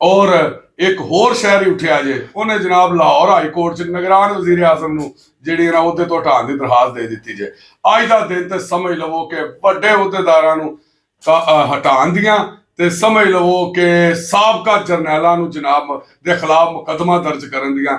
ਔਰ ਇੱਕ ਹੋਰ ਸ਼ਹਿਰੀ ਉੱਠਿਆ ਜੇ, ਉਹਨੇ ਜਨਾਬ ਲਾਹੌਰ ਹਾਈ ਕੋਰਟ ਚ ਨਿਗਰਾਨ ਵਜ਼ੀਰ ਆਜ਼ਮ ਨੂੰ ਜਿਹੜੀ ਇਹਨਾਂ ਅਹੁਦੇ ਤੋਂ ਹਟਾਉਣ ਦੀ ਦਰਖਾਸਤ ਦੇ ਦਿੱਤੀ ਜੇ। ਅੱਜ ਦਾ ਦਿਨ ਤੇ ਸਮਝ ਲਵੋ ਕਿ ਵੱਡੇ ਅਹੁਦੇਦਾਰਾਂ ਨੂੰ ਹਟਾਉਣ ਦੀਆਂ ਤੇ ਸਮਝ ਲਵੋ ਕਿ ਸਾਬਕਾ ਜਰਨੈਲਾਂ ਨੂੰ ਜਨਾਬ ਦੇ ਖਿਲਾਫ ਮੁਕੱਦਮਾ ਦਰਜ ਕਰਨ ਦੀਆਂ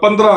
15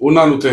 ਉਹਨਾਂ ਨੂੰ ਤੇ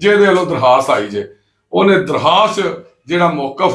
ਜਿਹਦੇ ਵੱਲੋਂ ਦਰਖਾਸਤ ਆਈ ਜੇ ਉਹਨੇ ਦਰਖਾਸਤ ਜਿਹੜਾ ਮੌਕਫ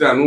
ਤੁਹਾਨੂੰ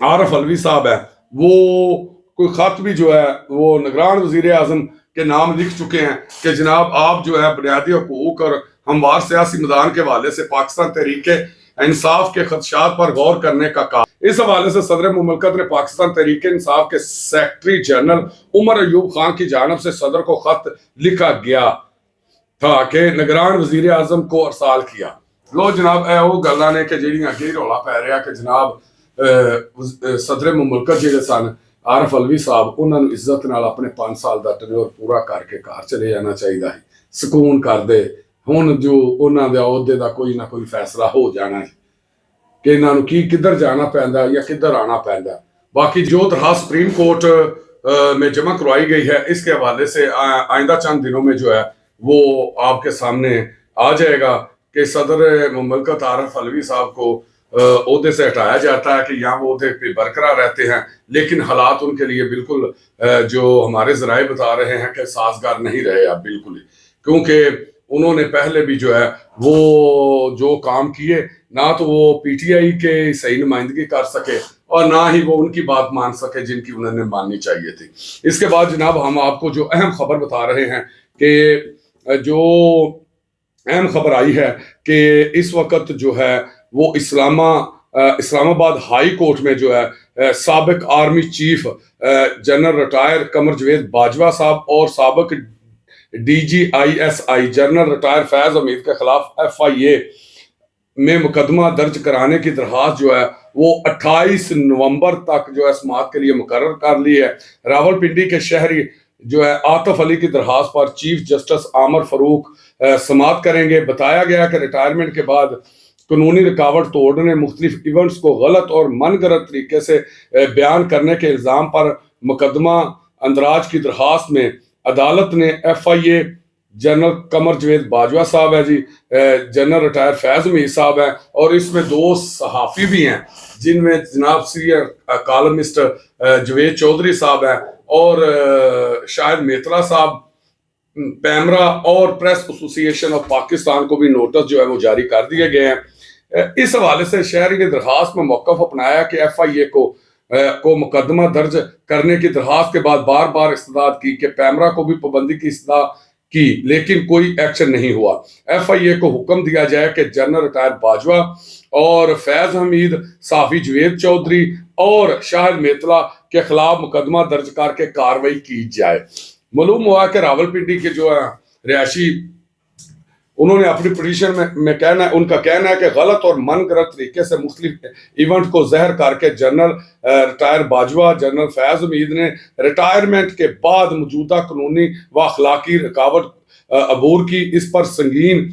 عارف الوی صاحب ہے، وہ کوئی خط بھی جو ہے وہ نگران وزیر اعظم کے نام لکھ چکے ہیں کہ جناب آپ جو ہے بنیادی حقوق اور ہموار سیاسی میدان کے حوالے سے پاکستان تحریک انصاف کے خدشات پر غور کرنے کا کہا۔ اس حوالے سے صدر مملکت نے پاکستان تحریک انصاف کے سیکرٹری جنرل عمر ایوب خان کی جانب سے صدر کو خط لکھا گیا تھا کہ نگران وزیر اعظم کو ارسال کیا۔ لو جناب اے وہ گلاں نے کہ جہڑیاں اگے رولا پی رہا کہ جناب صدر مملکت جہڑے سن عارف الوی صاحب انہوں نے عزت نال اپنے 5 سال دا ٹینیور پورا کر کے گھر چلے جانا چاہیے ہے، سکون کر دے، ہن جو انہوں دے عہدے دا کوئی نہ کوئی فیصلہ ہو جانا ہے کہ انہوں نے کی کدھر جانا پیندا یا کدھر آنا پیندا۔ باقی جو درخواست سپریم کورٹ میں جمع کروائی گئی ہے اس کے حوالے سے آئندہ چند دنوں میں جو ہے وہ آپ کے سامنے آ جائے گا کہ صدر مملکت عارف الوی صاحب کو عہدے سے ہٹایا جاتا ہے کہ یہاں وہ عہدے پہ برقرار رہتے ہیں، لیکن حالات ان کے لیے بالکل جو ہمارے ذرائع بتا رہے ہیں کہ سازگار نہیں رہے اب بالکل ہی، کیونکہ انہوں نے پہلے بھی جو ہے وہ جو کام کیے نہ تو وہ پی ٹی آئی کے صحیح نمائندگی کر سکے اور نہ ہی وہ ان کی بات مان سکے جن کی انہوں نے ماننی چاہیے تھی۔ اس کے بعد جناب ہم آپ کو جو اہم خبر بتا رہے ہیں کہ جو اہم خبر آئی ہے کہ اس وقت جو ہے وہ اسلام آباد ہائی کورٹ میں جو ہے سابق army chief general retire Qamar Javed Bajwa صاحب اور سابق D G I S I general retire Faiz Hameed کے خلاف ایف آئی اے میں مقدمہ درج کرانے کی درخواست جو ہے وہ 28 نومبر تک جو ہے سماعت کے لیے مقرر کر لی ہے۔ راولپنڈی کے شہری جو ہے عاطف علی کی درخواست پر چیف جسٹس عامر فاروق سماعت کریں گے۔ بتایا گیا کہ ریٹائرمنٹ کے بعد قانونی رکاوٹ توڑنے، مختلف ایونٹس کو غلط اور من گھڑت طریقے سے بیان کرنے کے الزام پر مقدمہ اندراج کی درخواست میں عدالت نے FIA general Qamar Javed Bajwa صاحب ہے جی، جنرل ریٹائر فیض حمید صاحب ہیں، اور اس میں 2 صحافی بھی ہیں جن میں جناب سینئر کالمسٹ جوید چودھری صاحب ہیں اور شاہد میترا صاحب۔ پیمرا اور پریس ایسوسی ایشن آف پاکستان کو بھی نوٹس جو ہے وہ جاری کر دیے گئے ہیں۔ اس حوالے سے شہری نے درخواست میں موقف اپنایا کہ ایف آئی اے کو مقدمہ درج کرنے کی درخواست کے بعد بار بار استدعا کی کہ پیمرا کو بھی پابندی کی استدعا کی، لیکن کوئی ایکشن نہیں ہوا۔ ایف آئی اے کو حکم دیا جائے کہ جنرل ریٹائر باجوہ اور فیض حمید، صحافی جوید چودھری اور شاہد میتلا کے خلاف مقدمہ درج کر کے کارروائی کی جائے۔ معلوم ہوا کہ راولپنڈی کے جو رہائشی انہوں نے اپنی پوزیشن میں کہنا ہے، ان کا کہنا ہے کہ غلط اور من گھڑت طریقے سے مختلف ایونٹ کو زہر کر کے جنرل ریٹائر باجوہ، جنرل فیض حمید نے ریٹائرمنٹ کے بعد موجودہ قانونی و اخلاقی رکاوٹ عبور کی، اس پر سنگین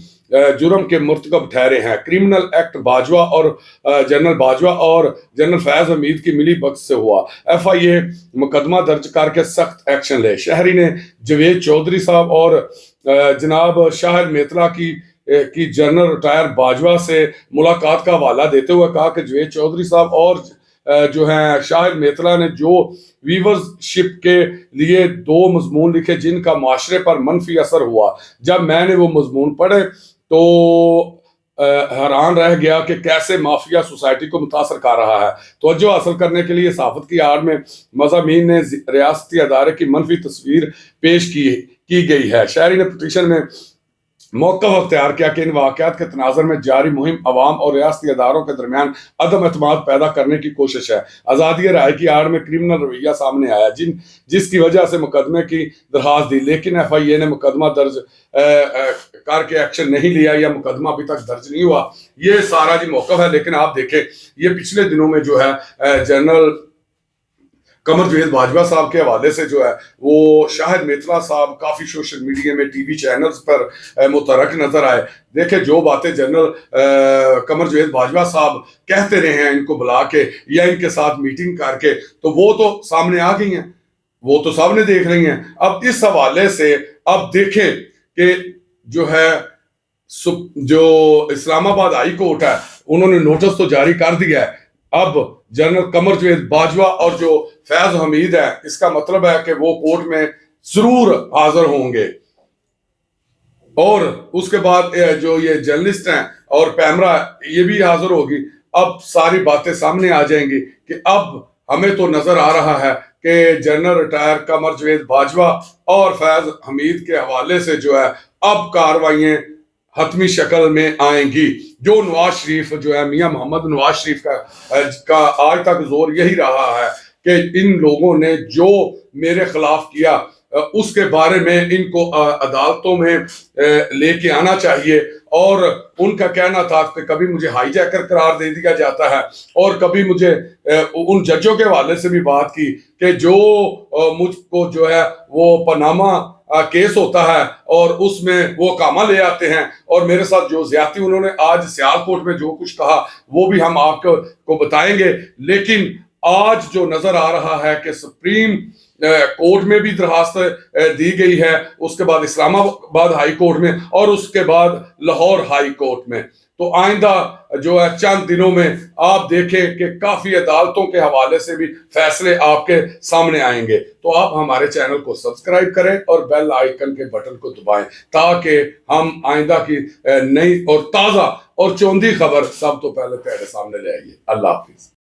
جرم کے مرتکب ٹھہرے ہیں۔ کرمنل ایکٹ باجوہ اور جنرل فیض حمید کی ملی بخت سے ہوا۔ ایف آئی اے مقدمہ درج کر کے سخت ایکشن لے۔ شہری نے جوید چودھری صاحب اور جناب شاہد میتلا کی جنرل ریٹائر باجوہ سے ملاقات کا حوالہ دیتے ہوئے کہا کہ جوید چودھری صاحب اور جو ہیں شاہد میتلا نے جو ویورشپ کے لیے 2 مضمون لکھے جن کا معاشرے پر منفی اثر ہوا، جب میں نے وہ مضمون پڑھے تو حیران رہ گیا کہ کیسے مافیا سوسائٹی کو متاثر کر رہا ہے۔ توجہ حاصل کرنے کے لیے صحافت کی آڑ میں مضامین نے ریاستی ادارے کی منفی تصویر پیش کی گئی ہے۔ شہری نے پٹیشن میں موقف اختیار کیا کہ ان واقعات کے تناظر میں جاری مہم عوام اور ریاستی اداروں کے درمیان عدم اعتماد پیدا کرنے کی کوشش ہے۔ آزادی رائے کی آڑ میں کرمنل رویہ سامنے آیا جس کی وجہ سے مقدمے کی درخواست دی، لیکن ایف آئی اے نے مقدمہ درج کر کے ایکشن نہیں لیا یا مقدمہ ابھی تک درج نہیں ہوا۔ یہ سارا جی موقف ہے، لیکن آپ دیکھیں یہ پچھلے دنوں میں جو ہے جنرل قمر جاوید باجوہ صاحب کے حوالے سے جو ہے وہ شاہد میتلا صاحب کافی سوشل میڈیا میں ٹی وی چینلز پر متحرک نظر آئے۔ دیکھیں جو باتیں جنرل قمر جاوید باجوہ صاحب کہتے رہے ہیں ان کو بلا کے یا ان کے ساتھ میٹنگ کر کے، تو وہ تو سامنے آ گئی ہیں، وہ تو سامنے دیکھ رہی ہیں۔ اب اس حوالے سے اب دیکھیں کہ جو ہے جو اسلام آباد ہائی کورٹ ہے انہوں نے نوٹس تو جاری کر دیا ہے۔ اب جنرل قمر جاوید باجوہ اور جو فیض حمید ہے اس کا مطلب ہے کہ وہ کورٹ میں ضرور حاضر ہوں گے، اور اس کے بعد جو یہ جرنلسٹ ہیں اور پیمرا یہ بھی حاضر ہوگی۔ اب ساری باتیں سامنے آ جائیں گی کہ اب ہمیں تو نظر آ رہا ہے کہ جنرل ریٹائر قمر جاوید باجوہ اور فیض حمید کے حوالے سے جو ہے اب کارروائیاں حتمی شکل میں آئیں گی. جو نواز شریف جو ہے میاں محمد نواز شریف کا آج تک زور یہی رہا ہے کہ ان لوگوں نے جو میرے خلاف کیا اس کے بارے میں ان کو عدالتوں میں لے کے آنا چاہیے. اور ان کا کہنا تھا کہ کبھی مجھے ہائی جیکر قرار دے دیا جاتا ہے اور کبھی مجھے ان ججوں کے حوالے سے بھی بات کی کہ جو مجھ کو جو ہے وہ پاناما کیس ہوتا ہے اور اس میں وہ کامہ لے آتے ہیں اور میرے ساتھ جو زیادتی انہوں نے آج سیالکوٹ میں جو کچھ کہا وہ بھی ہم آپ کو بتائیں گے. لیکن آج جو نظر آ رہا ہے کہ سپریم کورٹ میں بھی درخواست دی گئی ہے, اس کے بعد اسلام آباد ہائی کورٹ میں اور اس کے بعد لاہور ہائی کورٹ میں, تو آئندہ جو ہے چند دنوں میں آپ دیکھیں کہ کافی عدالتوں کے حوالے سے بھی فیصلے آپ کے سامنے آئیں گے. تو آپ ہمارے چینل کو سبسکرائب کریں اور بیل آئیکن کے بٹن کو دبائیں تاکہ ہم آئندہ کی نئی اور تازہ اور چوندی خبر سب تو پہلے تیرے سامنے لے آئیے. اللہ حافظ.